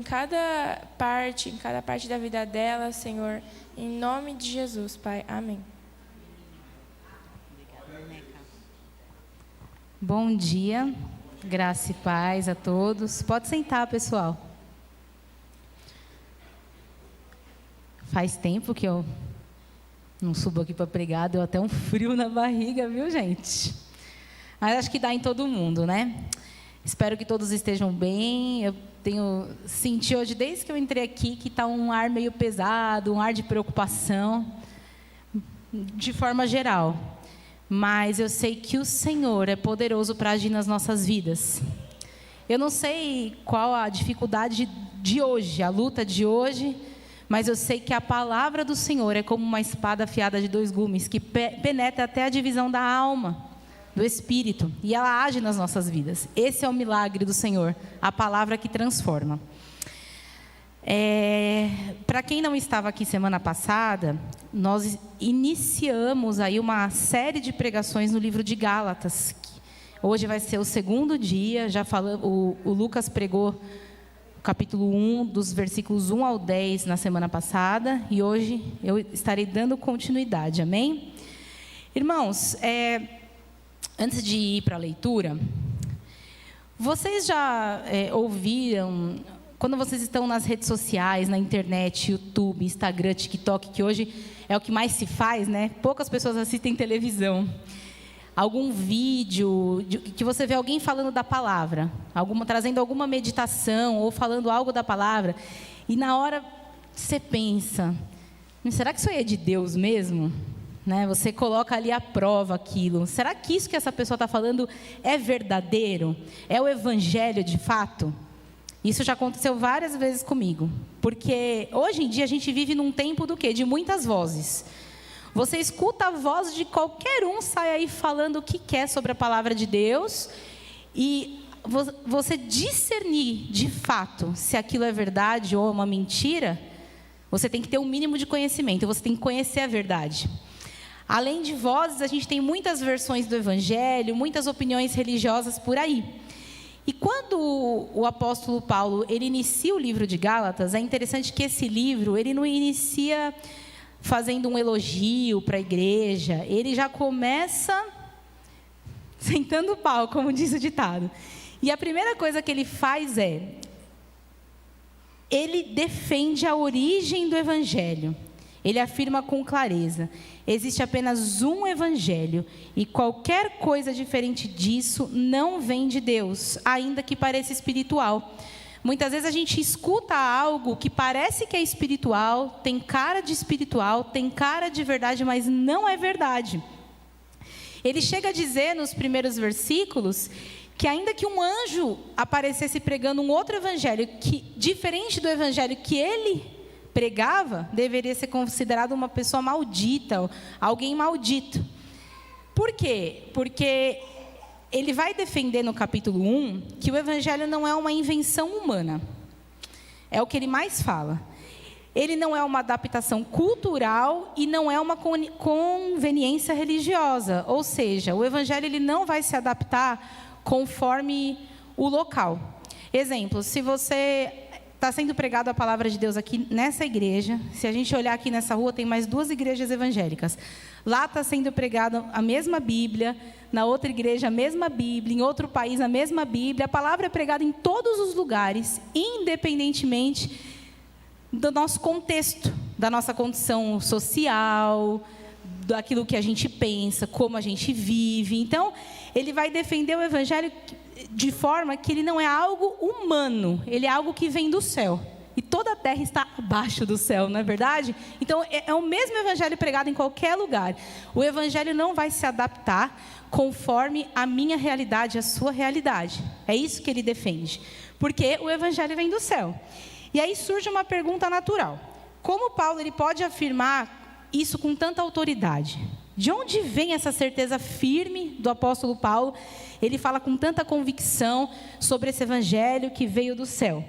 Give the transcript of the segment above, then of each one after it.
em cada parte da vida dela, Senhor, em nome de Jesus, Pai. Amém. Bom dia, graça e paz a todos. Pode sentar, pessoal. Faz tempo que eu não subo aqui para pregar, deu até um frio na barriga, viu, gente? Mas acho que dá em todo mundo, né? Espero que todos estejam bem. Eu senti hoje, desde que eu entrei aqui, que está um ar meio pesado, um ar de preocupação, de forma geral. Mas eu sei que o Senhor é poderoso para agir nas nossas vidas. Eu não sei qual a dificuldade de hoje, a luta de hoje, mas eu sei que a palavra do Senhor é como uma espada afiada de 2 gumes, que penetra até a divisão da alma, do espírito, e ela age nas nossas vidas. Esse é o milagre do Senhor, a palavra que transforma. Para quem não estava aqui semana passada, nós iniciamos aí uma série de pregações no livro de Gálatas. Hoje vai ser o 2º dia. Já falamos, o Lucas pregou o capítulo 1, dos versículos 1 ao 10 na semana passada, e hoje eu estarei dando continuidade, amém? Irmãos, antes de ir para a leitura, vocês já ouviram, quando vocês estão nas redes sociais, na internet, YouTube, Instagram, TikTok, que hoje é o que mais se faz, né? Poucas pessoas assistem televisão. Algum vídeo, que você vê alguém falando da palavra, trazendo alguma meditação, ou falando algo da palavra, e na hora você pensa, será que isso aí é de Deus mesmo? Né? Você coloca ali à prova aquilo. Será que isso que essa pessoa está falando é verdadeiro? É o evangelho de fato? Isso já aconteceu várias vezes comigo. Porque hoje em dia a gente vive num tempo do quê? De muitas vozes. Você escuta a voz de qualquer um, sai aí falando o que quer sobre a palavra de Deus. E você discernir de fato se aquilo é verdade ou é uma mentira, você tem que ter um mínimo de conhecimento. Você tem que conhecer a verdade. Além de vozes, a gente tem muitas versões do Evangelho, muitas opiniões religiosas por aí. E quando o apóstolo Paulo ele inicia o livro de Gálatas, é interessante que esse livro ele não inicia fazendo um elogio para a igreja, ele já começa sentando o pau, como diz o ditado. E a primeira coisa que ele faz ele defende a origem do Evangelho. Ele afirma com clareza: existe apenas um evangelho, e qualquer coisa diferente disso não vem de Deus, ainda que pareça espiritual. Muitas vezes a gente escuta algo que parece que é espiritual, tem cara de espiritual, tem cara de verdade, mas não é verdade. Ele chega a dizer nos primeiros versículos que ainda que um anjo aparecesse pregando um outro evangelho, que diferente do evangelho que ele pregava, deveria ser considerado uma pessoa maldita, alguém maldito. Por quê? Porque ele vai defender no capítulo 1 que o evangelho não é uma invenção humana. É o que ele mais fala. Ele não é uma adaptação cultural e não é uma conveniência religiosa. Ou seja, o evangelho ele não vai se adaptar conforme o local. Exemplo, se você está sendo pregado a palavra de Deus aqui nessa igreja, se a gente olhar aqui nessa rua, tem mais 2 igrejas evangélicas. Lá está sendo pregada a mesma Bíblia, na outra igreja a mesma Bíblia, em outro país a mesma Bíblia. A palavra é pregada em todos os lugares, independentemente do nosso contexto, da nossa condição social, daquilo que a gente pensa, como a gente vive. Então, ele vai defender o evangelho de forma que ele não é algo humano, ele é algo que vem do céu. E toda a terra está abaixo do céu, não é verdade? Então, é o mesmo evangelho pregado em qualquer lugar. O evangelho não vai se adaptar conforme a minha realidade, a sua realidade. É isso que ele defende. Porque o evangelho vem do céu. E aí surge uma pergunta natural. Como Paulo ele pode afirmar isso com tanta autoridade? De onde vem essa certeza firme do apóstolo Paulo? Ele fala com tanta convicção sobre esse evangelho que veio do céu.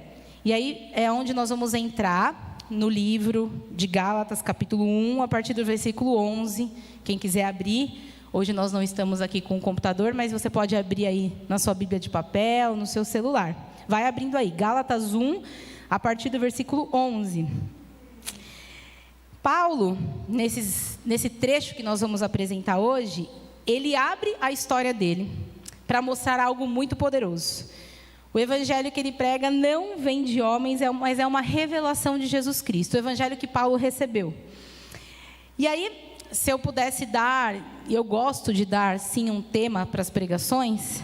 E aí é onde nós vamos entrar no livro de Gálatas, capítulo 1, a partir do versículo 11. Quem quiser abrir, hoje nós não estamos aqui com o computador, mas você pode abrir aí na sua Bíblia de papel, no seu celular. Vai abrindo aí, Gálatas 1, a partir do versículo 11. Paulo, nesse trecho que nós vamos apresentar hoje, ele abre a história dele para mostrar algo muito poderoso. O evangelho que ele prega não vem de homens, mas é uma revelação de Jesus Cristo, o evangelho que Paulo recebeu. E aí, se eu pudesse dar, e eu gosto de dar, sim, um tema para as pregações,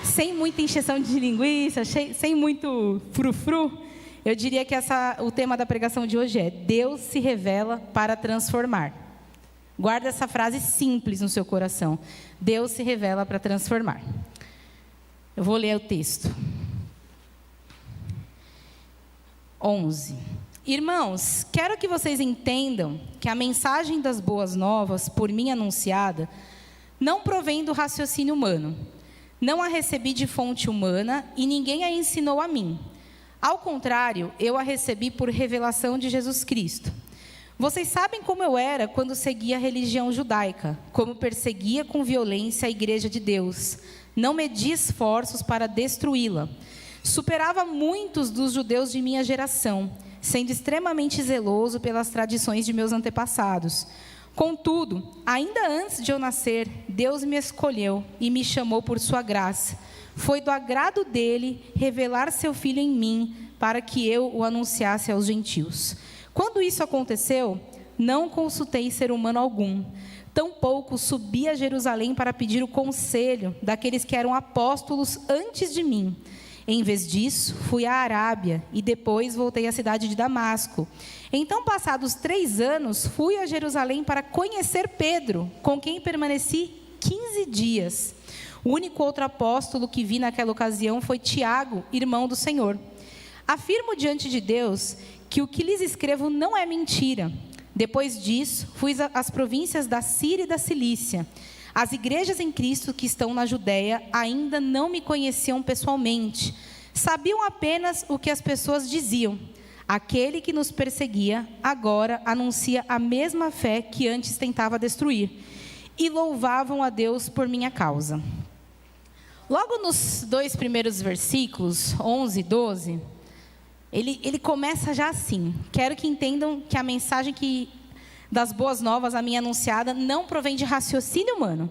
sem muita encheção de linguiça, sem muito frufru, eu diria que o tema da pregação de hoje é: Deus se revela para transformar. Guarda essa frase simples no seu coração. Deus se revela para transformar. Eu vou ler o texto. 11. Irmãos, quero que vocês entendam que a mensagem das boas novas, por mim anunciada, não provém do raciocínio humano. Não a recebi de fonte humana e ninguém a ensinou a mim. Ao contrário, eu a recebi por revelação de Jesus Cristo. Vocês sabem como eu era quando seguia a religião judaica, como perseguia com violência a igreja de Deus. Não medi esforços para destruí-la. Superava muitos dos judeus de minha geração, sendo extremamente zeloso pelas tradições de meus antepassados. Contudo, ainda antes de eu nascer, Deus me escolheu e me chamou por sua graça. Foi do agrado dele revelar seu Filho em mim, para que eu o anunciasse aos gentios. Quando isso aconteceu, não consultei ser humano algum. Tampouco subi a Jerusalém para pedir o conselho daqueles que eram apóstolos antes de mim. Em vez disso, fui à Arábia e depois voltei à cidade de Damasco. Então, passados 3 anos, fui a Jerusalém para conhecer Pedro, com quem permaneci 15 dias. O único outro apóstolo que vi naquela ocasião foi Tiago, irmão do Senhor. Afirmo diante de Deus que o que lhes escrevo não é mentira. Depois disso, fui às províncias da Síria e da Cilícia. As igrejas em Cristo que estão na Judéia ainda não me conheciam pessoalmente. Sabiam apenas o que as pessoas diziam. Aquele que nos perseguia agora anuncia a mesma fé que antes tentava destruir. E louvavam a Deus por minha causa. Logo nos 2 primeiros versículos, 11 e 12, ele começa já assim: quero que entendam que a mensagem das boas novas, a minha anunciada, não provém de raciocínio humano,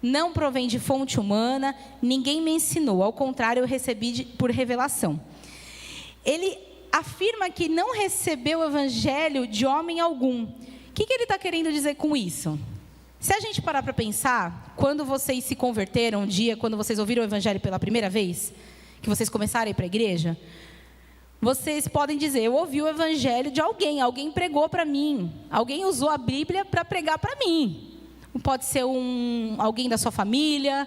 não provém de fonte humana, ninguém me ensinou, ao contrário, eu recebi por revelação. Ele afirma que não recebeu o evangelho de homem algum. O que ele está querendo dizer com isso? Se a gente parar para pensar, quando vocês se converteram um dia, quando vocês ouviram o evangelho pela primeira vez, que vocês começaram a ir para a igreja, vocês podem dizer: eu ouvi o evangelho de alguém pregou para mim, alguém usou a Bíblia para pregar para mim. Pode ser alguém da sua família,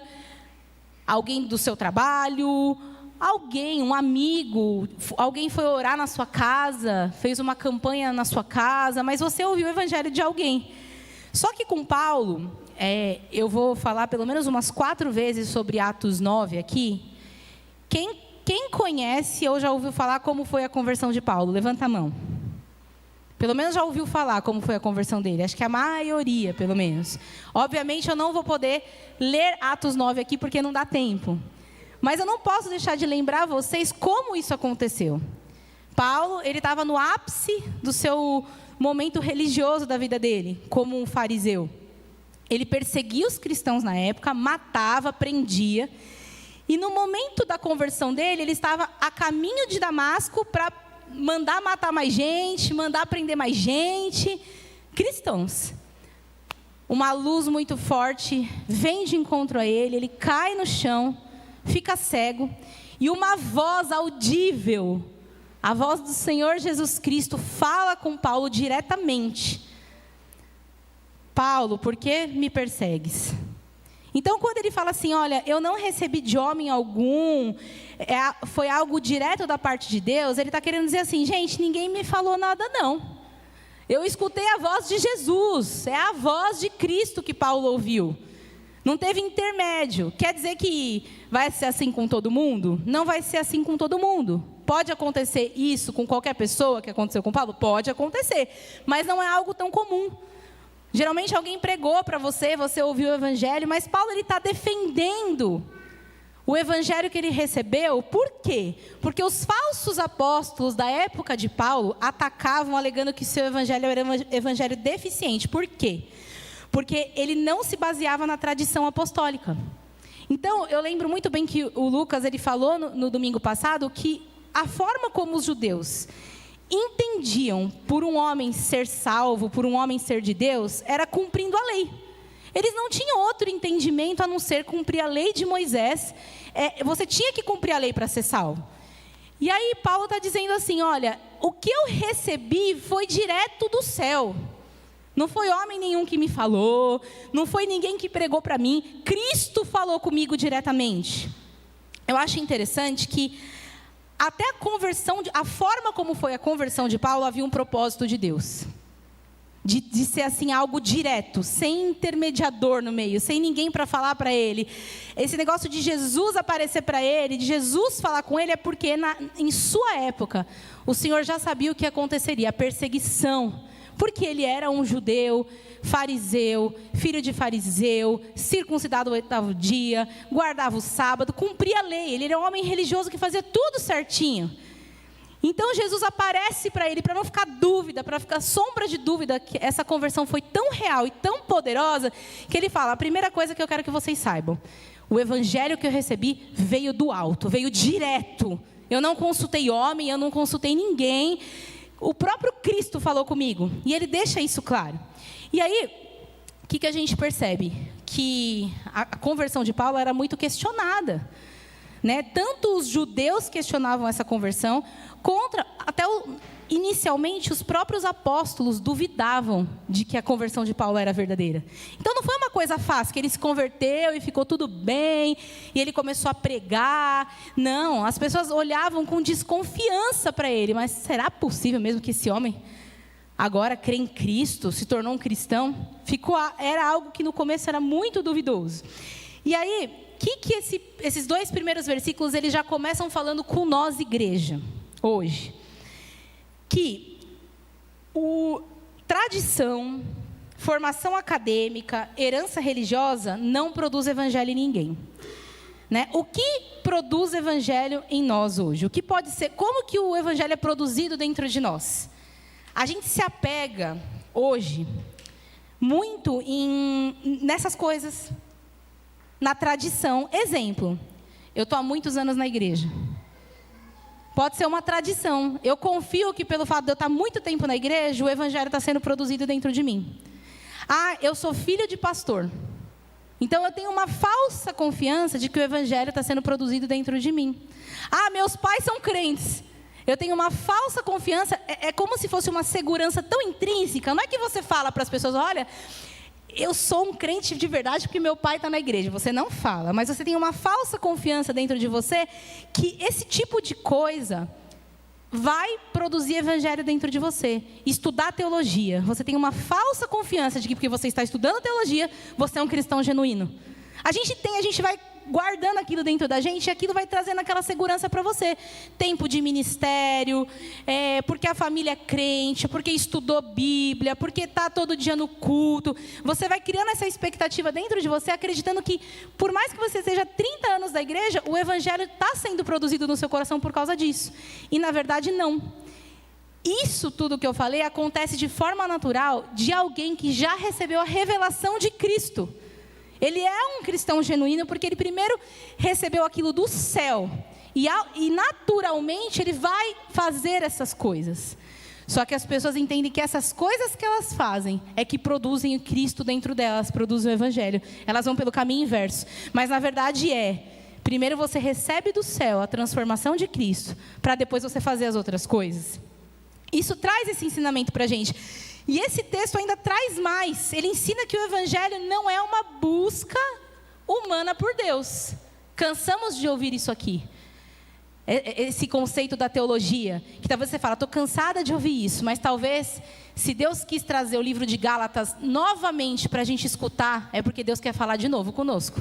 alguém do seu trabalho, um amigo, alguém foi orar na sua casa, fez uma campanha na sua casa, mas você ouviu o evangelho de alguém. Só que com Paulo, eu vou falar pelo menos umas 4 vezes sobre Atos 9 aqui. Quem conhece ou já ouviu falar como foi a conversão de Paulo? Levanta a mão. Pelo menos já ouviu falar como foi a conversão dele. Acho que a maioria, pelo menos. Obviamente, eu não vou poder ler Atos 9 aqui, porque não dá tempo. Mas eu não posso deixar de lembrar vocês como isso aconteceu. Paulo, ele estava no ápice do seu momento religioso da vida dele, como um fariseu. Ele perseguia os cristãos na época, matava, prendia. E no momento da conversão dele, ele estava a caminho de Damasco para mandar matar mais gente, mandar prender mais gente, cristãos. Uma luz muito forte vem de encontro a ele, ele cai no chão, fica cego, e uma voz audível, a voz do Senhor Jesus Cristo, fala com Paulo diretamente: Paulo, por que me persegues? Então, quando ele fala assim: olha, eu não recebi de homem algum, foi algo direto da parte de Deus, ele está querendo dizer assim: gente, ninguém me falou nada não. Eu escutei a voz de Jesus, é a voz de Cristo que Paulo ouviu. Não teve intermédio. Quer dizer que vai ser assim com todo mundo? Não vai ser assim com todo mundo. Pode acontecer isso com qualquer pessoa que aconteceu com Paulo? Pode acontecer, mas não é algo tão comum. Geralmente alguém pregou para você, você ouviu o evangelho, mas Paulo está defendendo o evangelho que ele recebeu. Por quê? Porque os falsos apóstolos da época de Paulo atacavam, alegando que seu evangelho era um evangelho deficiente. Por quê? Porque ele não se baseava na tradição apostólica. Então, eu lembro muito bem que o Lucas ele falou no domingo passado que a forma como os judeus entendiam por um homem ser salvo, por um homem ser de Deus, era cumprindo a lei. Eles não tinham outro entendimento a não ser cumprir a lei de Moisés. Você tinha que cumprir a lei para ser salvo. E aí Paulo está dizendo assim, olha, o que eu recebi foi direto do céu. Não foi homem nenhum que me falou, não foi ninguém que pregou para mim, Cristo falou comigo diretamente. Eu acho interessante que até a conversão, a forma como foi a conversão de Paulo, havia um propósito de Deus. De ser assim algo direto, sem intermediador no meio, sem ninguém para falar para ele. Esse negócio de Jesus aparecer para ele, de Jesus falar com ele, é porque em sua época, o Senhor já sabia o que aconteceria, a perseguição. Porque ele era um judeu, fariseu, filho de fariseu, circuncidado no 8º dia, guardava o sábado, cumpria a lei. Ele era um homem religioso que fazia tudo certinho. Então Jesus aparece para ele, para não ficar dúvida, para ficar sombra de dúvida, que essa conversão foi tão real e tão poderosa, que ele fala, a primeira coisa que eu quero que vocês saibam, o evangelho que eu recebi veio do alto, veio direto. Eu não consultei homem, eu não consultei ninguém. O próprio Cristo falou comigo. E ele deixa isso claro. E aí, o que a gente percebe? Que a conversão de Paulo era muito questionada. Né? Tanto os judeus questionavam essa conversão, inicialmente os próprios apóstolos duvidavam de que a conversão de Paulo era verdadeira. Então não foi uma coisa fácil, que ele se converteu e ficou tudo bem, e ele começou a pregar. Não, as pessoas olhavam com desconfiança para ele. Mas será possível mesmo que esse homem agora crê em Cristo, se tornou um cristão? Era algo que no começo era muito duvidoso. E aí, esses 2 primeiros versículos, eles já começam falando com nós, igreja, hoje. Que tradição, formação acadêmica, herança religiosa não produz evangelho em ninguém. Né? O que produz evangelho em nós hoje? O que pode ser? Como que o evangelho é produzido dentro de nós? A gente se apega hoje muito nessas coisas, na tradição. Exemplo, eu estou há muitos anos na igreja. Pode ser uma tradição. Eu confio que pelo fato de eu estar muito tempo na igreja, o evangelho está sendo produzido dentro de mim. Ah, eu sou filho de pastor. Então eu tenho uma falsa confiança de que o evangelho está sendo produzido dentro de mim. Ah, meus pais são crentes. Eu tenho uma falsa confiança. É como se fosse uma segurança tão intrínseca. Não é que você fala para as pessoas, olha, eu sou um crente de verdade porque meu pai está na igreja. Você não fala, mas você tem uma falsa confiança dentro de você que esse tipo de coisa vai produzir evangelho dentro de você. Estudar teologia. Você tem uma falsa confiança de que porque você está estudando teologia, você é um cristão genuíno. A gente vai guardando aquilo dentro da gente, e aquilo vai trazendo aquela segurança para você. Tempo de ministério, porque a família é crente, porque estudou Bíblia, porque está todo dia no culto. Você vai criando essa expectativa dentro de você, acreditando que, por mais que você seja 30 anos da igreja, o evangelho está sendo produzido no seu coração por causa disso. E, na verdade, não. Isso tudo que eu falei acontece de forma natural de alguém que já recebeu a revelação de Cristo. Ele é um cristão genuíno porque ele primeiro recebeu aquilo do céu. E naturalmente ele vai fazer essas coisas. Só que as pessoas entendem que essas coisas que elas fazem é que produzem o Cristo dentro delas, produzem o evangelho. Elas vão pelo caminho inverso. Mas na verdade primeiro você recebe do céu a transformação de Cristo, para depois você fazer as outras coisas. Isso traz esse ensinamento para a gente. E esse texto ainda traz mais. Ele ensina que o evangelho não é uma busca humana por Deus. Cansamos de ouvir isso aqui. Esse conceito da teologia. Que talvez você fale, estou cansada de ouvir isso. Mas talvez, se Deus quis trazer o livro de Gálatas novamente para a gente escutar, é porque Deus quer falar de novo conosco.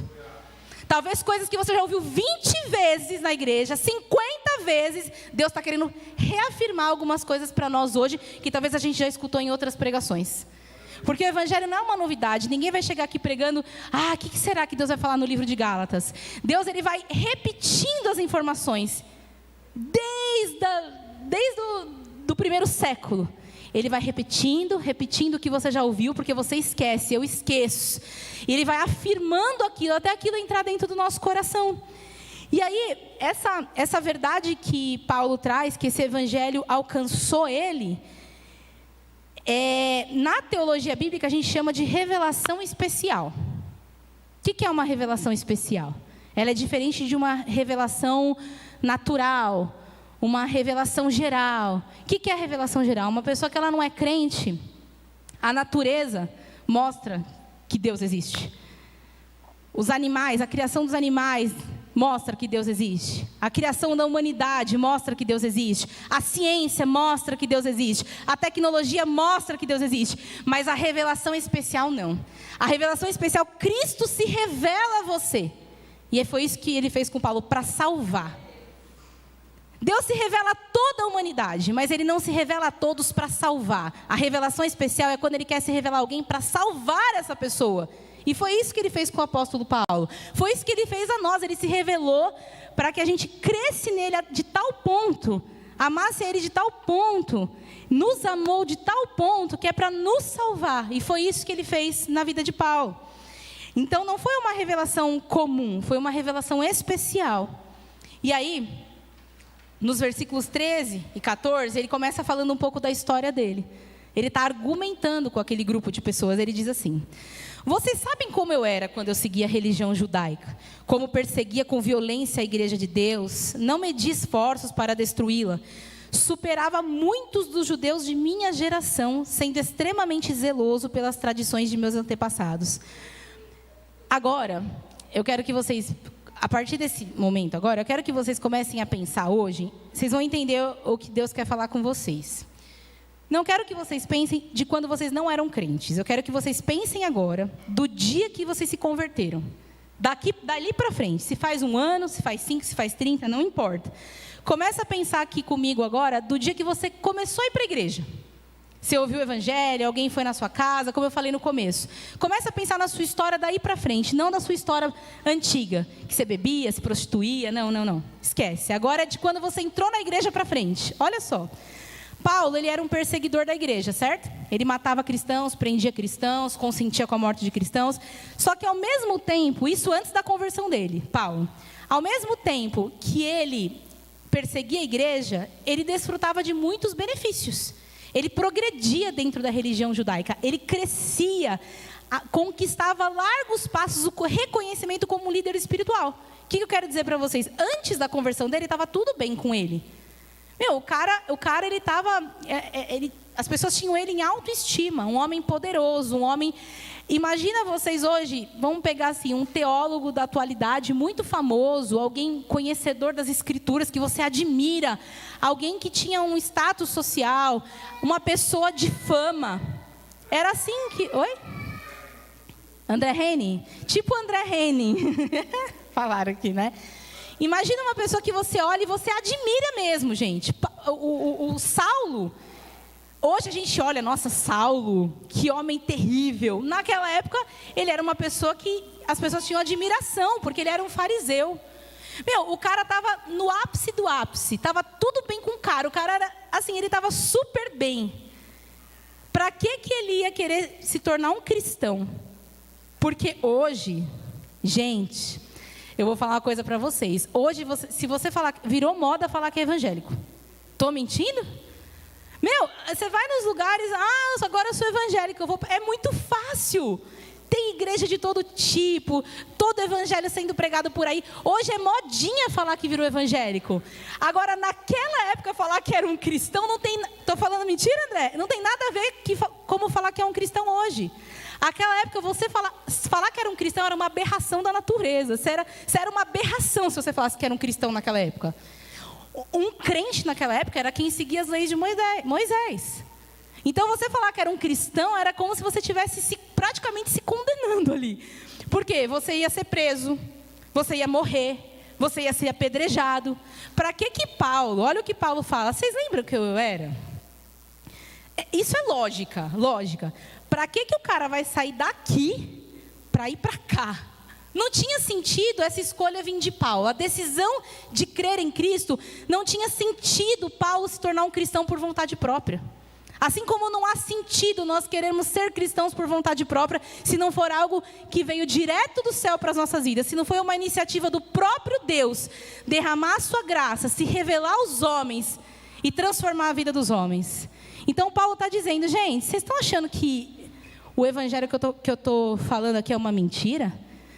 Talvez coisas que você já ouviu 20 vezes na igreja, 50 vezes, Deus está querendo reafirmar algumas coisas para nós hoje, que talvez a gente já escutou em outras pregações. Porque o evangelho não é uma novidade. Ninguém vai chegar aqui pregando, o que será que Deus vai falar no livro de Gálatas? Deus, ele vai repetindo as informações. Desde o primeiro século. Ele vai repetindo o que você já ouviu, porque você esquece, eu esqueço. E ele vai afirmando aquilo, até aquilo entrar dentro do nosso coração. E aí, essa verdade que Paulo traz, que esse evangelho alcançou ele, na teologia bíblica a gente chama de revelação especial. O que é uma revelação especial? Ela é diferente de uma revelação natural, uma revelação geral. O que é a revelação geral? Uma pessoa que ela não é crente, a natureza mostra que Deus existe. Os animais, a criação dos animais mostra que Deus existe. A criação da humanidade mostra que Deus existe. A ciência mostra que Deus existe. A tecnologia mostra que Deus existe. Mas a revelação especial não. A revelação especial, Cristo se revela a você. E foi isso que ele fez com Paulo, para salvar. Deus se revela a toda a humanidade, mas ele não se revela a todos para salvar. A revelação especial é quando ele quer se revelar a alguém para salvar essa pessoa. E foi isso que ele fez com o apóstolo Paulo. Foi isso que ele fez a nós. Ele se revelou para que a gente cresce nele de tal ponto, amasse ele de tal ponto, nos amou de tal ponto, que é para nos salvar. E foi isso que ele fez na vida de Paulo. Então não foi uma revelação comum, foi uma revelação especial. E aí, nos versículos 13 e 14, ele começa falando um pouco da história dele. Ele está argumentando com aquele grupo de pessoas. Ele diz assim: vocês sabem como eu era quando eu seguia a religião judaica? Como perseguia com violência a igreja de Deus? Não medi esforços para destruí-la. Superava muitos dos judeus de minha geração, sendo extremamente zeloso pelas tradições de meus antepassados. Agora, eu quero que vocês, a partir desse momento agora, eu quero que vocês comecem a pensar hoje. Vocês vão entender o que Deus quer falar com vocês. Não quero que vocês pensem de quando vocês não eram crentes. Eu quero que vocês pensem agora do dia que vocês se converteram. Dali para frente. Se faz 1 ano, se faz 5, se faz 30, não importa. Começa a pensar aqui comigo agora do dia que você começou a ir para a igreja. Você ouviu o evangelho, alguém foi na sua casa, como eu falei no começo. Começa a pensar na sua história daí para frente, não na sua história antiga. Que você bebia, se prostituía, não. Esquece. Agora é de quando você entrou na igreja para frente. Olha só. Paulo, ele era um perseguidor da igreja, certo? Ele matava cristãos, prendia cristãos, consentia com a morte de cristãos. Só que ao mesmo tempo, isso antes da conversão dele, Paulo, ao mesmo tempo que ele perseguia a igreja, ele desfrutava de muitos benefícios. Ele progredia dentro da religião judaica, ele crescia, conquistava largos passos, o reconhecimento como um líder espiritual. O que eu quero dizer para vocês? Antes da conversão dele, estava tudo bem com ele. O cara ele estava... as pessoas tinham ele em autoestima, um homem poderoso, um homem... Imagina vocês hoje, vamos pegar assim, um teólogo da atualidade muito famoso, alguém conhecedor das escrituras que você admira, alguém que tinha um status social, uma pessoa de fama. Era assim que... Oi? André Henning? Tipo André Henning. Falaram aqui, né? Imagina uma pessoa que você olha e você admira mesmo, gente. O Saulo, hoje a gente olha, nossa, Saulo, que homem terrível. Naquela época, ele era uma pessoa que as pessoas tinham admiração, porque ele era um fariseu. O cara estava no ápice do ápice, estava tudo bem com o cara era, assim, ele estava super bem. Para que ele ia querer se tornar um cristão? Porque hoje, gente... Eu vou falar uma coisa para vocês. Hoje, se você falar, virou moda falar que é evangélico. Estou mentindo? Você vai nos lugares, agora eu sou evangélico. É muito fácil. Tem igreja de todo tipo, todo evangelho sendo pregado por aí. Hoje é modinha falar que virou evangélico. Agora, naquela época, falar que era um cristão, não tem... Estou falando mentira, André? Não tem nada a ver como falar que é um cristão hoje. Aquela época, você falar que era um cristão era uma aberração da natureza. Você era uma aberração se você falasse que era um cristão naquela época. Um crente naquela época era quem seguia as leis de Moisés. Então, você falar que era um cristão era como se você estivesse praticamente se condenando ali. Por quê? Você ia ser preso, você ia morrer, você ia ser apedrejado. Para que Paulo, olha o que Paulo fala. Vocês lembram que eu era? isso é lógica. Para que o cara vai sair daqui para ir para cá? Não tinha sentido essa escolha vir de Paulo. A decisão de crer em Cristo não tinha sentido Paulo se tornar um cristão por vontade própria. Assim como não há sentido nós queremos ser cristãos por vontade própria, se não for algo que veio direto do céu para as nossas vidas, se não foi uma iniciativa do próprio Deus, derramar a sua graça, se revelar aos homens e transformar a vida dos homens. Então Paulo está dizendo, gente, vocês estão achando que o evangelho que eu estou falando aqui é uma mentira?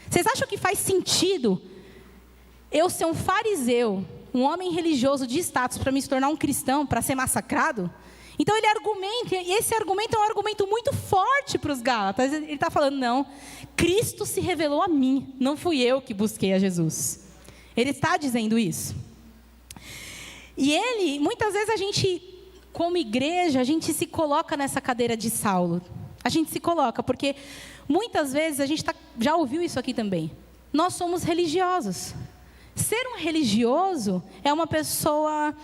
Vocês acham que faz sentido eu ser um fariseu, um homem religioso de status, para me tornar um cristão, para ser massacrado? Então ele argumenta, e esse argumento é um argumento muito forte para os Gálatas. Ele está falando, não, Cristo se revelou a mim, não fui eu que busquei a Jesus. Ele está dizendo isso. E muitas vezes a gente, como igreja, a gente se coloca nessa cadeira de Saulo. A gente se coloca, porque muitas vezes a gente já ouviu isso aqui também. Nós somos religiosos. Ser um religioso é uma pessoa...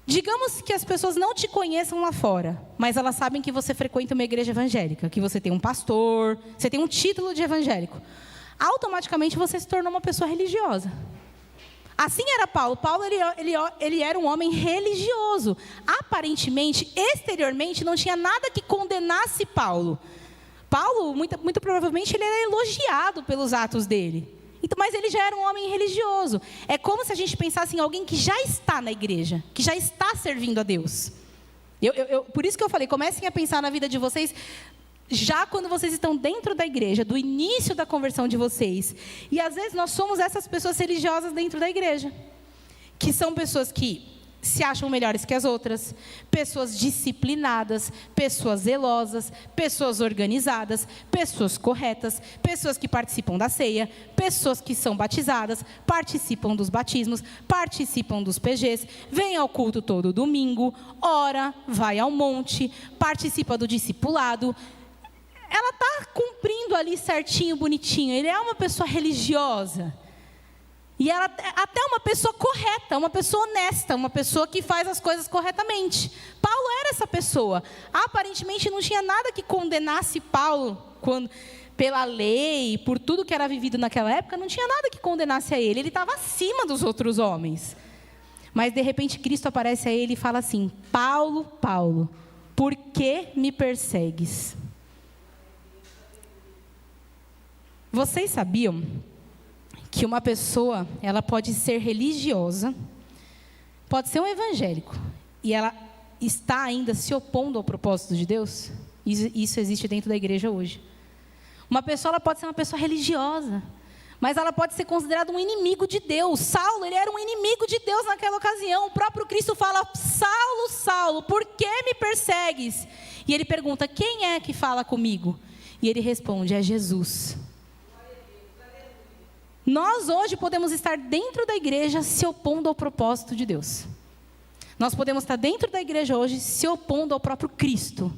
Digamos que as pessoas não te conheçam lá fora, mas elas sabem que você frequenta uma igreja evangélica, que você tem um pastor, você tem um título de evangélico. Automaticamente você se tornou uma pessoa religiosa. Assim era Paulo. Paulo ele era um homem religioso. Aparentemente, exteriormente, não tinha nada que condenasse Paulo. Paulo, muito provavelmente, ele era elogiado pelos atos dele. Então, mas ele já era um homem religioso. É como se a gente pensasse em alguém que já está na igreja, que já está servindo a Deus. Por isso que eu falei, comecem a pensar na vida de vocês, já quando vocês estão dentro da igreja, do início da conversão de vocês. E às vezes nós somos essas pessoas religiosas dentro da igreja, que são pessoas que se acham melhores que as outras, pessoas disciplinadas, pessoas zelosas, pessoas organizadas, pessoas corretas, pessoas que participam da ceia, pessoas que são batizadas, participam dos batismos, participam dos PGs, vem ao culto todo domingo, ora, vai ao monte, participa do discipulado. Ela está cumprindo ali certinho, bonitinho. Ele é uma pessoa religiosa. E ela até uma pessoa correta, uma pessoa honesta, uma pessoa que faz as coisas corretamente. Paulo era essa pessoa. Aparentemente não tinha nada que condenasse Paulo, pela lei, por tudo que era vivido naquela época, não tinha nada que condenasse a ele. Ele estava acima dos outros homens. Mas de repente Cristo aparece a ele e fala assim, Paulo, Paulo, por que me persegues? Vocês sabiam que uma pessoa, ela pode ser religiosa, pode ser um evangélico, e ela está ainda se opondo ao propósito de Deus? Isso existe dentro da igreja hoje. Uma pessoa, ela pode ser uma pessoa religiosa, mas ela pode ser considerada um inimigo de Deus. Saulo, ele era um inimigo de Deus naquela ocasião. O próprio Cristo fala, Saulo, Saulo, por que me persegues? E ele pergunta, quem é que fala comigo? E ele responde, é Jesus. Nós hoje podemos estar dentro da igreja se opondo ao propósito de Deus. Nós podemos estar dentro da igreja hoje se opondo ao próprio Cristo,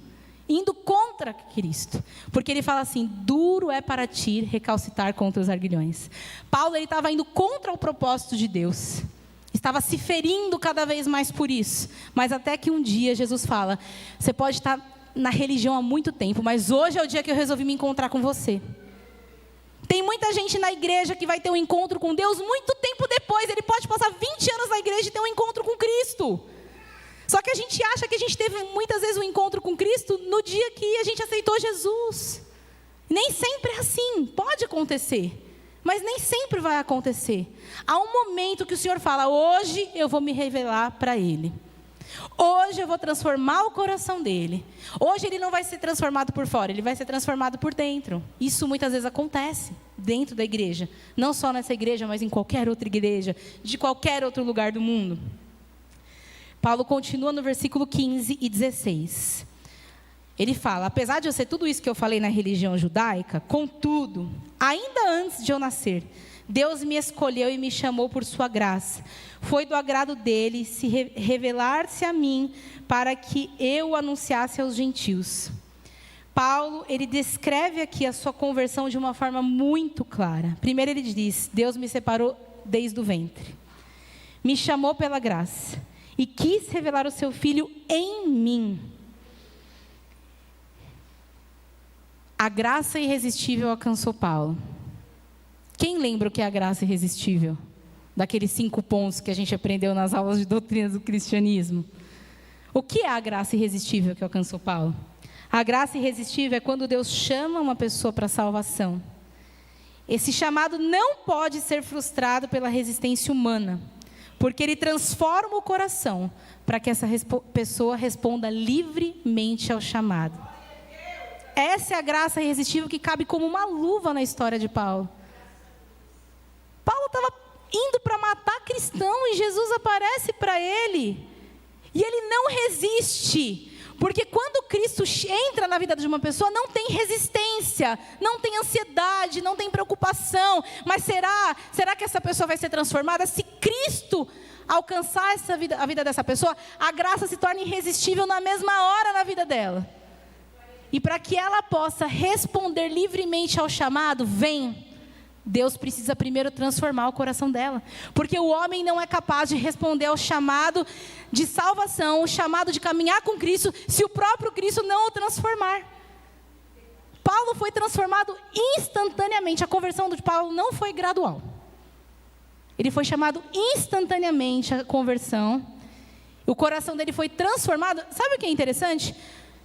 indo contra Cristo. Porque ele fala assim, duro é para ti recalcitar contra os arguilhões. Paulo, ele estava indo contra o propósito de Deus. Estava se ferindo cada vez mais por isso. Mas até que um dia Jesus fala, você pode estar na religião há muito tempo, mas hoje é o dia que eu resolvi me encontrar com você. Tem muita gente na igreja que vai ter um encontro com Deus muito tempo depois. Ele pode passar 20 anos na igreja e ter um encontro com Cristo. Só que a gente acha que a gente teve muitas vezes um encontro com Cristo no dia que a gente aceitou Jesus. Nem sempre é assim, pode acontecer, mas nem sempre vai acontecer. Há um momento que o Senhor fala, hoje eu vou me revelar para Ele. Hoje eu vou transformar o coração dele. Hoje ele não vai ser transformado por fora, ele vai ser transformado por dentro. Isso muitas vezes acontece dentro da igreja. Não só nessa igreja, mas em qualquer outra igreja, de qualquer outro lugar do mundo. Paulo continua no versículo 15 e 16. Ele fala, apesar de eu ser tudo isso que eu falei na religião judaica, contudo, ainda antes de eu nascer, Deus me escolheu e me chamou por sua graça. Foi do agrado dele se revelar-se a mim para que eu anunciasse aos gentios. Paulo, ele descreve aqui a sua conversão de uma forma muito clara. Primeiro ele diz, Deus me separou desde o ventre. Me chamou pela graça e quis revelar o seu Filho em mim. A graça irresistível alcançou Paulo. Quem lembra o que é a graça irresistível? Daqueles 5 pontos que a gente aprendeu nas aulas de doutrina do cristianismo. O que é a graça irresistível que alcançou Paulo? A graça irresistível é quando Deus chama uma pessoa para a salvação. Esse chamado não pode ser frustrado pela resistência humana, porque ele transforma o coração para que essa pessoa responda livremente ao chamado. Essa é a graça irresistível que cabe como uma luva na história de Paulo. Paulo estava indo para matar cristão e Jesus aparece para ele. E ele não resiste. Porque quando Cristo entra na vida de uma pessoa, não tem resistência, não tem ansiedade, não tem preocupação. Mas será que essa pessoa vai ser transformada? Se Cristo alcançar a vida dessa pessoa, a graça se torna irresistível na mesma hora na vida dela. E para que ela possa responder livremente ao chamado, Deus precisa primeiro transformar o coração dela. Porque o homem não é capaz de responder ao chamado de salvação, o chamado de caminhar com Cristo, se o próprio Cristo não o transformar. Paulo foi transformado instantaneamente. A conversão de Paulo não foi gradual. Ele foi chamado instantaneamente à conversão. O coração dele foi transformado. Sabe o que é interessante?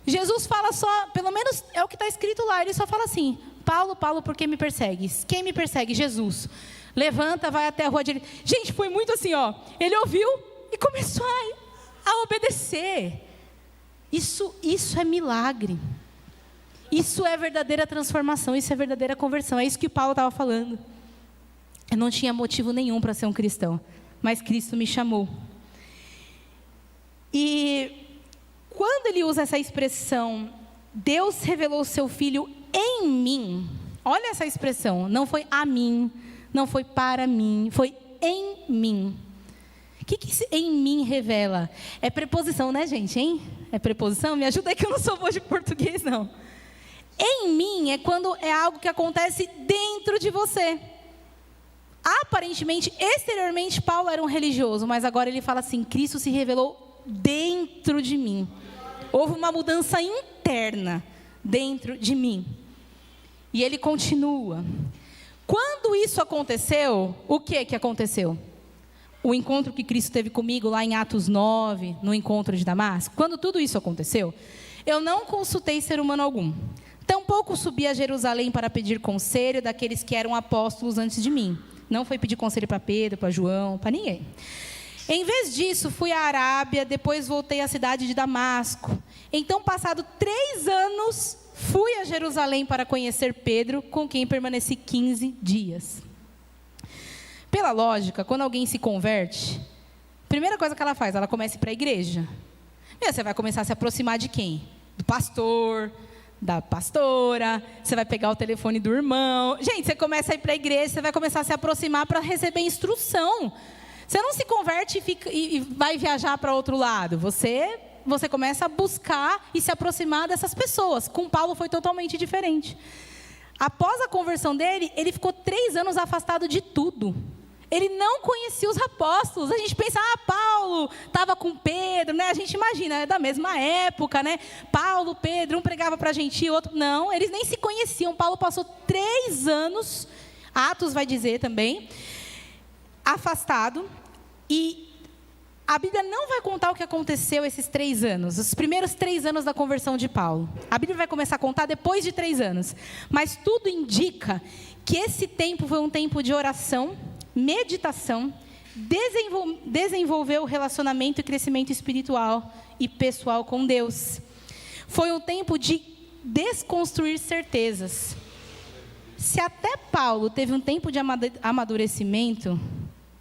Jesus fala só, pelo menos é o que está escrito lá, ele só fala assim: Paulo, Paulo, por que me persegues? Quem me persegue? Jesus. Levanta, vai até a rua direita. Gente, foi muito assim, ó. Ele ouviu e começou a obedecer. Isso é milagre. Isso é verdadeira transformação, isso é verdadeira conversão. É isso que Paulo estava falando. Eu não tinha motivo nenhum para ser um cristão, mas Cristo me chamou. E quando ele usa essa expressão, Deus revelou o seu Filho em mim. Olha essa expressão, não foi a mim, não foi para mim, foi em mim. O que esse em mim revela? É preposição, né, gente, hein? É preposição? Me ajuda aí que eu não sou boa de português, não. Em mim é quando é algo que acontece dentro de você. Aparentemente, exteriormente, Paulo era um religioso, mas agora ele fala assim: Cristo se revelou dentro de mim. Houve uma mudança interna dentro de mim. E ele continua. Quando isso aconteceu, o que aconteceu? O encontro que Cristo teve comigo lá em Atos 9, no encontro de Damasco. Quando tudo isso aconteceu, eu não consultei ser humano algum. Tampouco subi a Jerusalém para pedir conselho daqueles que eram apóstolos antes de mim. Não foi pedir conselho para Pedro, para João, para ninguém. Em vez disso, fui à Arábia, depois voltei à cidade de Damasco. Então, passado 3 anos, fui a Jerusalém para conhecer Pedro, com quem permaneci 15 dias. Pela lógica, quando alguém se converte, a primeira coisa que ela faz, ela começa a ir para a igreja. E você vai começar a se aproximar de quem? Do pastor, da pastora, você vai pegar o telefone do irmão. Gente, você começa a ir para a igreja, você vai começar a se aproximar para receber instrução. Você não se converte e vai viajar para outro lado. Você começa a buscar e se aproximar dessas pessoas. Com Paulo foi totalmente diferente. Após a conversão dele, ele ficou 3 anos afastado de tudo. Ele não conhecia os apóstolos. A gente pensa, Paulo estava com Pedro, né? A gente imagina, é da mesma época, né? Paulo, Pedro, um pregava para gentil, outro... Não, eles nem se conheciam. Paulo passou 3 anos, Atos vai dizer também, afastado. E a Bíblia não vai contar o que aconteceu esses 3 anos, os primeiros 3 anos da conversão de Paulo. A Bíblia vai começar a contar depois de 3 anos. Mas tudo indica que esse tempo foi um tempo de oração, meditação, desenvolver o relacionamento e crescimento espiritual e pessoal com Deus. Foi um tempo de desconstruir certezas. Se até Paulo teve um tempo de amadurecimento,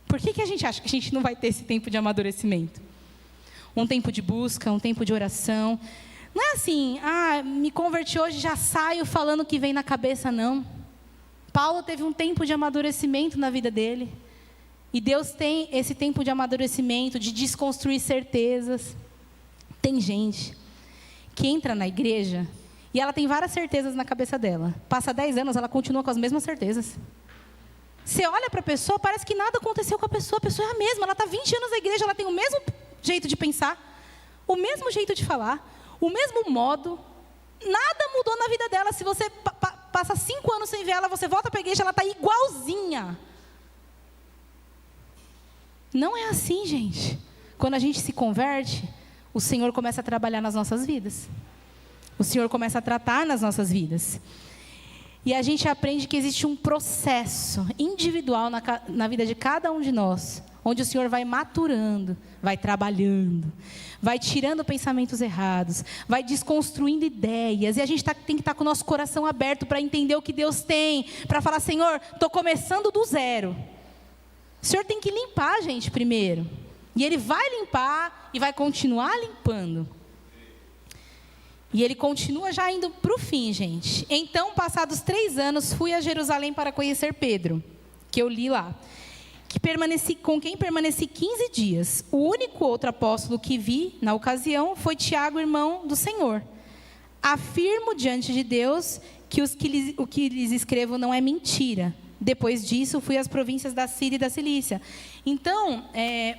por que a gente acha que a gente não vai ter esse tempo de amadurecimento? Um tempo de busca, um tempo de oração. Não é assim, me converti hoje, já saio falando o que vem na cabeça, não. Paulo teve um tempo de amadurecimento na vida dele. E Deus tem esse tempo de amadurecimento, de desconstruir certezas. Tem gente que entra na igreja e ela tem várias certezas na cabeça dela. Passa 10 anos, ela continua com as mesmas certezas. Você olha para a pessoa, parece que nada aconteceu com a pessoa é a mesma. Ela está 20 anos na igreja, ela tem o mesmo jeito de pensar, o mesmo jeito de falar, o mesmo modo. Nada mudou na vida dela. Se você passa 5 anos sem ver ela, você volta para a igreja, ela está igualzinha. Não é assim, gente. Quando a gente se converte, o Senhor começa a trabalhar nas nossas vidas. O Senhor começa a tratar nas nossas vidas. E a gente aprende que existe um processo individual na vida de cada um de nós, onde o Senhor vai maturando, vai trabalhando, vai tirando pensamentos errados, vai desconstruindo ideias. E a gente tem que estar com o nosso coração aberto para entender o que Deus tem, para falar: Senhor, estou começando do zero. O Senhor tem que limpar a gente primeiro. E Ele vai limpar e vai continuar limpando. E Ele continua já indo para o fim, gente. Então, passados 3 anos, fui a Jerusalém para conhecer Pedro, que eu li lá. Com quem permaneci 15 dias. O único outro apóstolo que vi, na ocasião, foi Tiago, irmão do Senhor. Afirmo diante de Deus que o que lhes escrevo não é mentira. Depois disso, fui às províncias da Síria e da Cilícia. Então,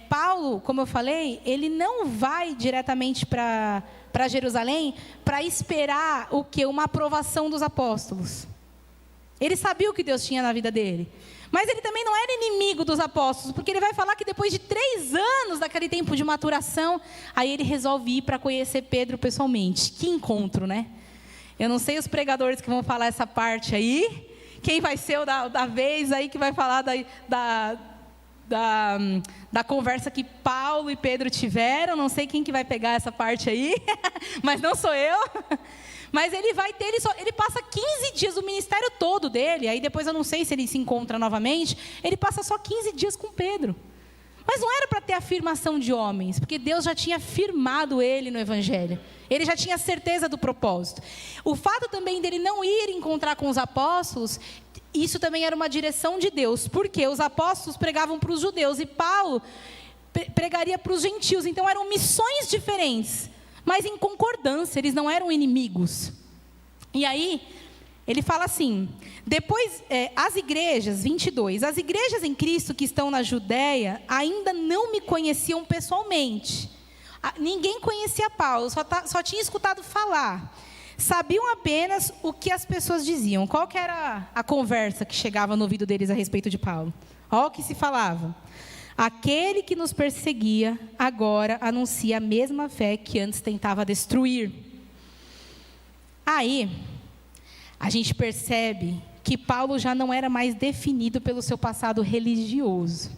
Paulo, como eu falei, ele não vai diretamente para Jerusalém para esperar o quê? Uma aprovação dos apóstolos. Ele sabia o que Deus tinha na vida dele. Mas ele também não era inimigo dos apóstolos, porque ele vai falar que depois de 3 anos daquele tempo de maturação, aí ele resolve ir para conhecer Pedro pessoalmente. Que encontro, né? Eu não sei os pregadores que vão falar essa parte aí. Quem vai ser o da vez aí que vai falar da conversa que Paulo e Pedro tiveram? Não sei quem que vai pegar essa parte aí, mas não sou eu. Mas ele vai ter, ele passa 15 dias, o ministério todo dele, aí depois eu não sei se ele se encontra novamente, ele passa só 15 dias com Pedro. Mas não era para ter afirmação de homens, porque Deus já tinha firmado ele no Evangelho. Ele já tinha certeza do propósito. O fato também dele não ir encontrar com os apóstolos, isso também era uma direção de Deus. Porque os apóstolos pregavam para os judeus e Paulo pregaria para os gentios. Então eram missões diferentes, mas em concordância, eles não eram inimigos. E aí, ele fala assim, depois, as igrejas, 22, as igrejas em Cristo que estão na Judéia ainda não me conheciam pessoalmente. Ninguém conhecia Paulo, só tinha escutado falar. Sabiam apenas o que as pessoas diziam. Qual que era a conversa que chegava no ouvido deles a respeito de Paulo? Olha o que se falava. Aquele que nos perseguia, agora anuncia a mesma fé que antes tentava destruir. Aí, a gente percebe que Paulo já não era mais definido pelo seu passado religioso.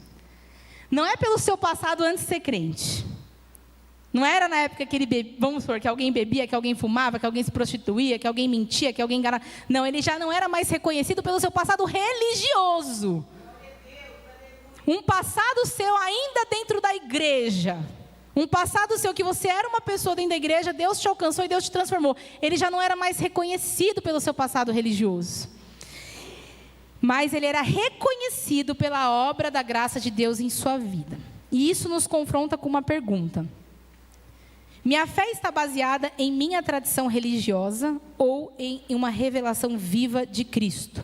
Não é pelo seu passado antes de ser crente. Não era na época que ele vamos supor, que alguém bebia, que alguém fumava, que alguém se prostituía, que alguém mentia, que alguém enganava. Não, ele já não era mais reconhecido pelo seu passado religioso. Um passado seu ainda dentro da igreja. Um passado seu que você era uma pessoa dentro da igreja, Deus te alcançou e Deus te transformou. Ele já não era mais reconhecido pelo seu passado religioso. Mas ele era reconhecido pela obra da graça de Deus em sua vida. E isso nos confronta com uma pergunta. Minha fé está baseada em minha tradição religiosa ou em uma revelação viva de Cristo?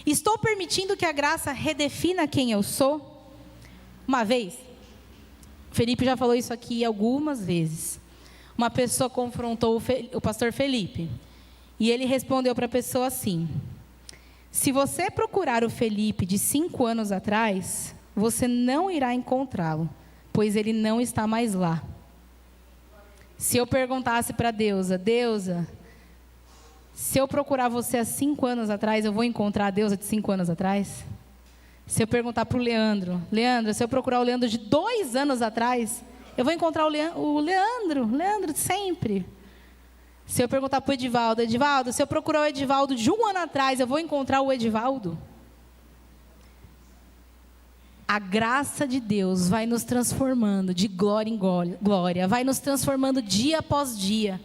Estou permitindo que a graça redefina quem eu sou? Uma vez, Felipe já falou isso aqui algumas vezes. Uma pessoa confrontou o pastor Felipe. E ele respondeu para a pessoa assim: se você procurar o Felipe de 5 anos atrás, você não irá encontrá-lo, pois ele não está mais lá. Se eu perguntasse para Deusa, se eu procurar você há 5 anos atrás, eu vou encontrar a Deusa de 5 anos atrás? Se eu perguntar para o Leandro, se eu procurar o Leandro de 2 anos atrás, eu vou encontrar o Leandro de sempre. Se eu perguntar para o Edivaldo, se eu procurar o Edivaldo de 1 ano atrás, eu vou encontrar o Edivaldo? A graça de Deus vai nos transformando de glória em glória, vai nos transformando dia após dia.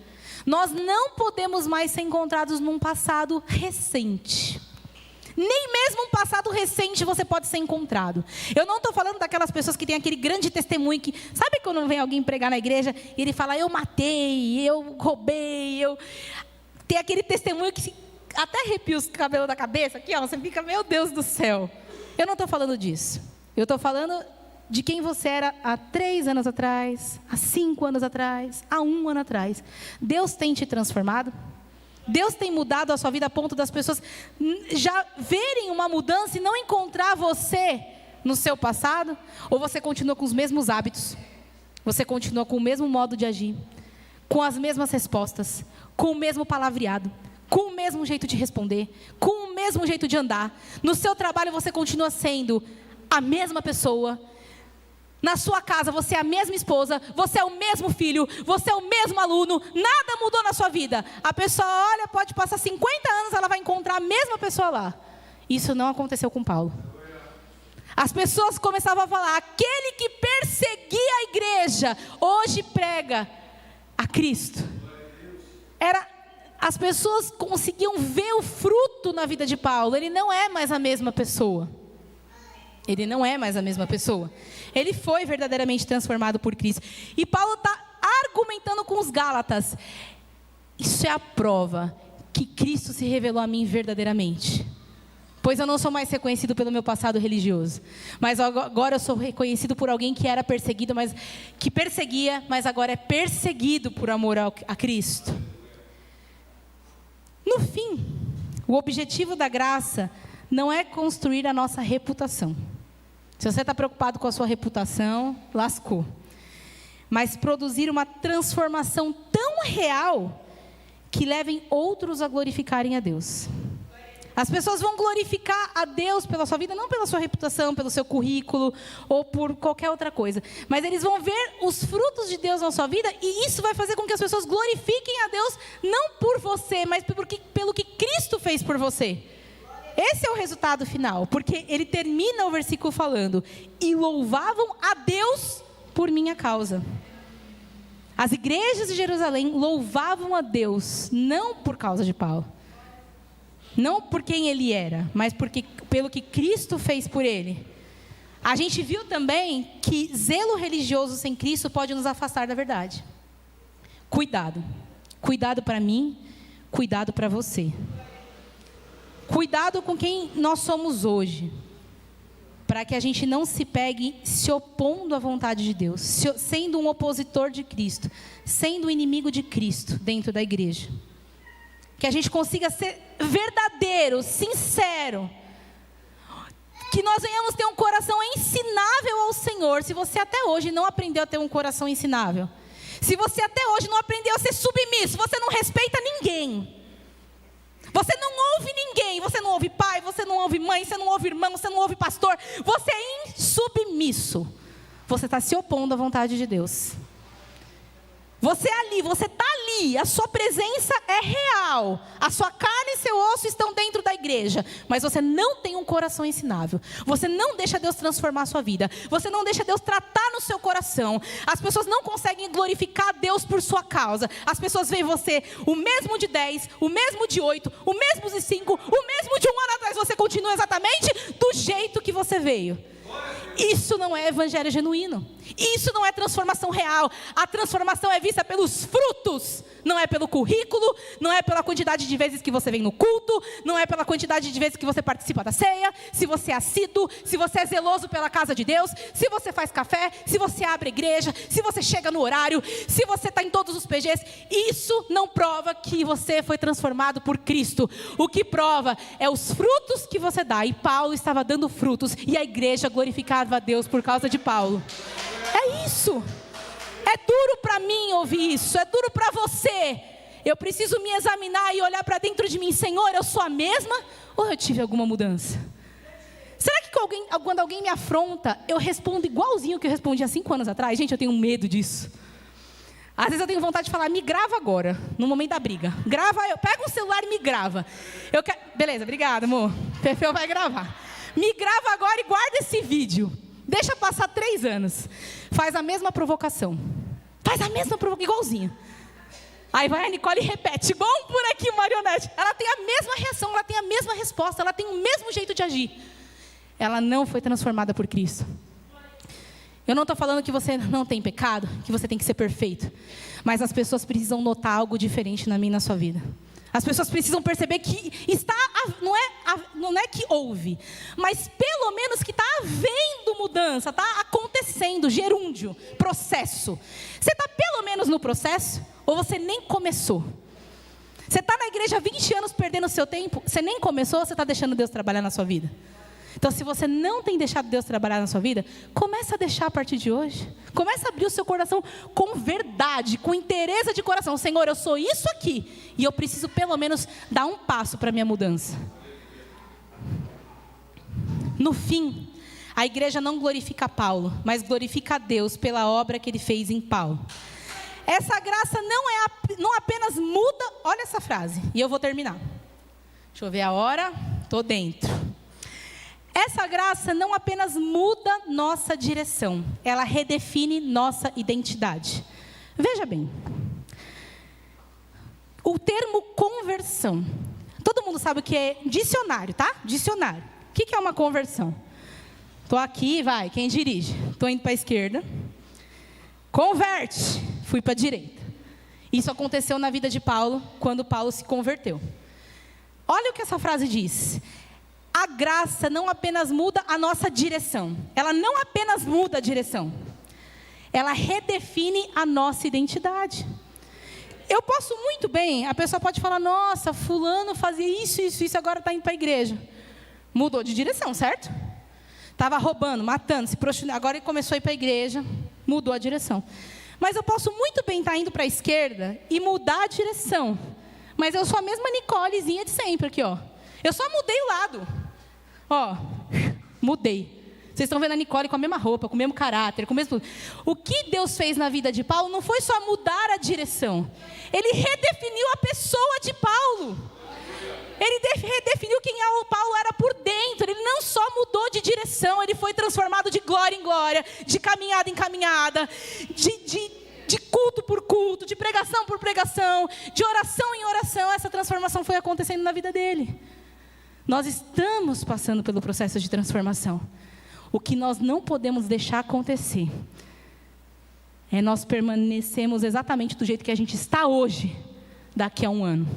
Nós não podemos mais ser encontrados num passado recente. Nem mesmo um passado recente você pode ser encontrado. Eu não estou falando daquelas pessoas que têm aquele grande testemunho que... Sabe quando vem alguém pregar na igreja e ele fala, eu matei, eu roubei, Tem aquele testemunho que até arrepia os cabelos da cabeça, aqui, ó, você fica, meu Deus do céu. Eu não estou falando disso. Eu estou falando de quem você era há 3 anos atrás, há 5 anos atrás, há 1 ano atrás. Deus tem te transformado? Deus tem mudado a sua vida a ponto das pessoas já verem uma mudança e não encontrar você no seu passado? Ou você continua com os mesmos hábitos? Você continua com o mesmo modo de agir? Com as mesmas respostas? Com o mesmo palavreado? Com o mesmo jeito de responder? Com o mesmo jeito de andar? No seu trabalho você continua sendo a mesma pessoa? Na sua casa você é a mesma esposa? Você é o mesmo filho? Você é o mesmo aluno? Nada mudou na sua vida. A pessoa olha, pode passar 50 anos, ela vai encontrar a mesma pessoa lá. Isso não aconteceu com Paulo. As pessoas começavam a falar: aquele que perseguia a igreja, hoje prega a Cristo. As pessoas conseguiam ver o fruto na vida de Paulo. Ele não é mais a mesma pessoa. Ele não é mais a mesma pessoa. Ele foi verdadeiramente transformado por Cristo. E Paulo está argumentando com os Gálatas. Isso é a prova que Cristo se revelou a mim verdadeiramente. Pois eu não sou mais reconhecido pelo meu passado religioso, mas agora eu sou reconhecido por alguém que era perseguido, mas que perseguia, mas agora é perseguido por amor a Cristo. No fim, o objetivo da graça não é construir a nossa reputação. Se você está preocupado com a sua reputação, lascou. Mas produzir uma transformação tão real que levem outros a glorificarem a Deus. As pessoas vão glorificar a Deus pela sua vida, não pela sua reputação, pelo seu currículo ou por qualquer outra coisa. Mas eles vão ver os frutos de Deus na sua vida e isso vai fazer com que as pessoas glorifiquem a Deus não por você, mas pelo que Cristo fez por você. Esse é o resultado final, porque ele termina o versículo falando: e louvavam a Deus por minha causa. As igrejas de Jerusalém louvavam a Deus, não por causa de Paulo. Não por quem ele era, mas pelo que Cristo fez por ele. A gente viu também que zelo religioso sem Cristo pode nos afastar da verdade. Cuidado. Cuidado para mim, cuidado para você. Cuidado com quem nós somos hoje. Para que a gente não se pegue se opondo à vontade de Deus. Sendo um opositor de Cristo. Sendo um inimigo de Cristo dentro da igreja. Que a gente consiga ser verdadeiro, sincero. Que nós venhamos ter um coração ensinável ao Senhor. Se você até hoje não aprendeu a ter um coração ensinável. Se você até hoje não aprendeu a ser submisso. Você não respeita ninguém. Você não ouve ninguém. Você não ouve pai, você não ouve mãe, você não ouve irmão, você não ouve pastor. Você é insubmisso. Você está se opondo à vontade de Deus. Você é ali, você está ali, a sua presença é real, a sua carne e seu osso estão dentro da igreja, mas você não tem um coração ensinável, você não deixa Deus transformar a sua vida, você não deixa Deus tratar no seu coração, as pessoas não conseguem glorificar a Deus por sua causa, as pessoas veem você o mesmo de 10, o mesmo de 8, o mesmo de 5, o mesmo de um ano atrás, você continua exatamente do jeito que você veio. Isso não é evangelho genuíno. Isso não é transformação real. A transformação é vista pelos frutos. Não é pelo currículo. Não é pela quantidade de vezes que você vem no culto. Não é pela quantidade de vezes que você participa da ceia. Se você é assíduo. Se você é zeloso pela casa de Deus. Se você faz café. Se você abre a igreja. Se você chega no horário. Se você está em todos os PGs. Isso não prova que você foi transformado por Cristo. O que prova é os frutos que você dá. E Paulo estava dando frutos. E a igreja glorificava a Deus por causa de Paulo. É isso. É duro para mim ouvir isso. É duro para você. Eu preciso me examinar e olhar para dentro de mim. Senhor, eu sou a mesma ou eu tive alguma mudança? Será que quando alguém me afronta, eu respondo igualzinho que eu respondi há 5 anos atrás? Gente, eu tenho medo disso. Às vezes eu tenho vontade de falar: me grava agora, no momento da briga. Grava, pega um celular e me grava. Beleza, obrigada, amor. Perfil vai gravar. Me grava agora e guarda esse vídeo. Deixa passar 3 anos. Faz a mesma provocação. Faz a mesma provocação, igualzinho. Aí vai a Nicole e repete. Bom por aqui, marionete. Ela tem a mesma reação, ela tem a mesma resposta, ela tem o mesmo jeito de agir. Ela não foi transformada por Cristo. Eu não estou falando que você não tem pecado, que você tem que ser perfeito. Mas as pessoas precisam notar algo diferente na minha e na sua vida. As pessoas precisam perceber que não é que houve, mas pelo menos que está havendo mudança, está acontecendo, gerúndio, processo. Você está pelo menos no processo ou você nem começou? Você está na igreja há 20 anos perdendo o seu tempo, você nem começou, você está deixando Deus trabalhar na sua vida. Então, se você não tem deixado Deus trabalhar na sua vida, começa a deixar a partir de hoje. Começa a abrir o seu coração com verdade, com interesse de coração. Senhor, eu sou isso aqui, e eu preciso pelo menos dar um passo para a minha mudança. No fim, a igreja não glorifica Paulo, mas glorifica a Deus pela obra que ele fez em Paulo. Essa graça não apenas muda, olha essa frase, e eu vou terminar. Deixa eu ver a hora, estou dentro. Essa graça não apenas muda nossa direção, ela redefine nossa identidade. Veja bem, o termo conversão, todo mundo sabe o que é dicionário, tá? Dicionário. O que é uma conversão? Estou aqui, vai, quem dirige? Estou indo para a esquerda. Converte, fui para a direita. Isso aconteceu na vida de Paulo, quando Paulo se converteu. Olha o que essa frase diz. A graça não apenas muda a nossa direção. Ela não apenas muda a direção. Ela redefine a nossa identidade. Eu posso muito bem, a pessoa pode falar, nossa, fulano fazia isso, agora está indo para a igreja. Mudou de direção, certo? Estava roubando, matando, se prostituindo, agora ele começou a ir para a igreja, mudou a direção. Mas eu posso muito bem estar indo para a esquerda e mudar a direção. Mas eu sou a mesma Nicolezinha de sempre aqui, ó. Eu só mudei o lado. Ó, mudei. Vocês estão vendo a Nicole com a mesma roupa, com o mesmo caráter, com o mesmo... O que Deus fez na vida de Paulo não foi só mudar a direção. Ele redefiniu a pessoa de Paulo. Ele redefiniu quem o Paulo era por dentro. Ele não só mudou de direção, ele foi transformado de glória em glória, de caminhada em caminhada, de culto por culto, de pregação por pregação, de oração em oração. Essa transformação foi acontecendo na vida dele. Nós estamos passando pelo processo de transformação. O que nós não podemos deixar acontecer é nós permanecermos exatamente do jeito que a gente está hoje, daqui a um ano.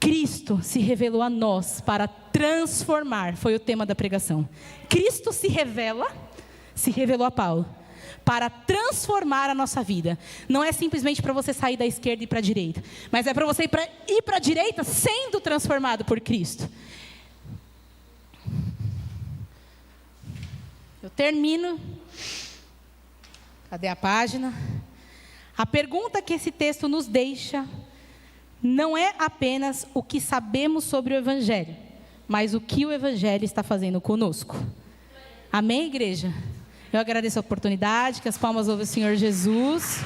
Cristo se revelou a nós para transformar, foi o tema da pregação. Cristo se revelou a Paulo, para transformar a nossa vida. Não é simplesmente para você sair da esquerda e ir para a direita, mas é para você ir para a direita sendo transformado por Cristo. Eu termino. Cadê a página? A pergunta que esse texto nos deixa não é apenas o que sabemos sobre o Evangelho, mas o que o Evangelho está fazendo conosco. Amém, igreja? Eu agradeço a oportunidade, que as palmas ouvem o Senhor Jesus.